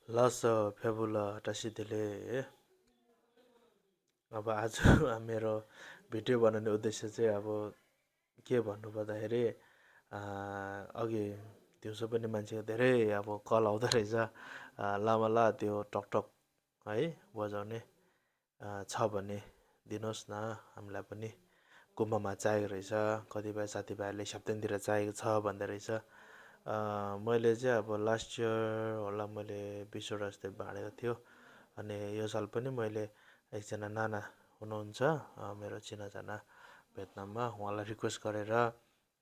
loss fabula टासिदेले अब आज मेरो भिडियो बनाउने उद्देश्य चाहिँ अब के भन्नु पर्दाखेरि अघि दिउँसो पनि मान्छेको धेरै अब कल आउँदो रहेछ लामला त्यो टकटक है बजाउने छ भने दिनुहोस् न हामीलाई पनि गुम्बामा चाहिएको रहेछ कतिपय साथीभाइहरूले सप्तमतिर चाहिएको छ भन्दै रहेछ मैले चाहिँ अब लास्ट इयर होला मैले 20वटा जस्तै बाँडेको थियो अनि यो साल पनि मैले एकजना नाना हुनुहुन्छ मेरो चिनाजाना भेटनाममा उहाँलाई रिक्वेस्ट गरेर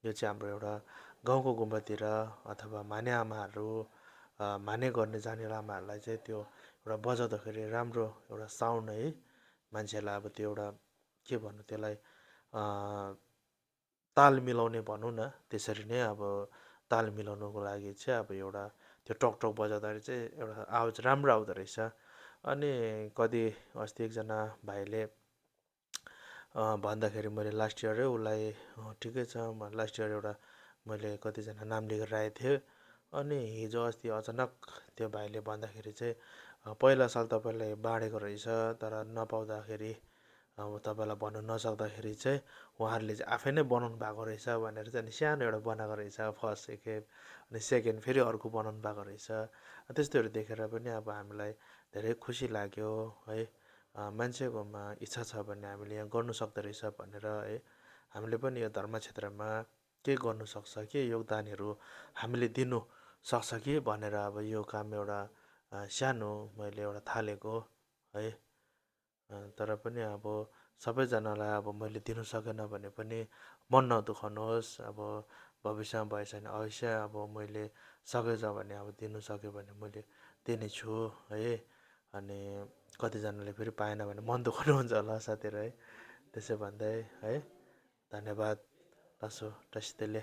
यो चाहिँ हाम्रो एउटा गाउँको गुम्बातिर अथवा माने आमाहरू माने गर्ने जाने लामाहरूलाई चाहिँ त्यो एउटा बजाउँदाखेरि राम्रो एउटा साउन्ड है मान्छेलाई अब त्यो एउटा के भन्नु त्यसलाई ताल मिलाउने भनौँ न त्यसरी नै अब ताल मिलाउनुको लागि चाहिँ अब एउटा त्यो टकटक बजाउँदाखेरि चाहिँ एउटा आवाज राम्रो आउँदो रहेछ अनि कति अस्ति एकजना भाइले भन्दाखेरि मैले लास्ट इयरै उसलाई ठिकै छ लास्ट इयर एउटा मैले कतिजना नाम लिएर राखेको थिएँ अनि हिजो अस्ति अचानक त्यो भाइले भन्दाखेरि चाहिँ पहिला साल तपाईँलाई बाँडेको रहेछ तर नपाउँदाखेरि अब तपाईँलाई भन्नु नसक्दाखेरि चाहिँ उहाँहरूले चाहिँ आफै नै बनाउनु भएको रहेछ भनेर चाहिँ अनि सानो एउटा बनाएको रहेछ फर्स्ट एकखेप अनि सेकेन्ड फेरि अर्को बनाउनु भएको रहेछ त्यस्तोहरू देखेर पनि अब हामीलाई धेरै खुसी लाग्यो है मान्छेकोमा इच्छा छ भने हामीले यहाँ गर्नु सक्दो रहेछ भनेर है हामीले पनि यो धर्म क्षेत्रमा के गर्नु सक्छ के योगदानहरू हामीले दिनु सक्छ कि भनेर अब यो काम एउटा सानो मैले एउटा थालेको है तर पनि अब सबैजनालाई अब मैले दिनु सकेन भने पनि मन नदुखाउनुहोस् अब भविष्यमा भएछ भने अवश्य अब मैले सकेछ भने अब दिनु सक्यो भने मैले दिनेछु है अनि कतिजनाले फेरि पाएन भने मन दुखाउनुहुन्छ होला साथीहरू है त्यसो भन्दै है धन्यवाद लसो टस्टेले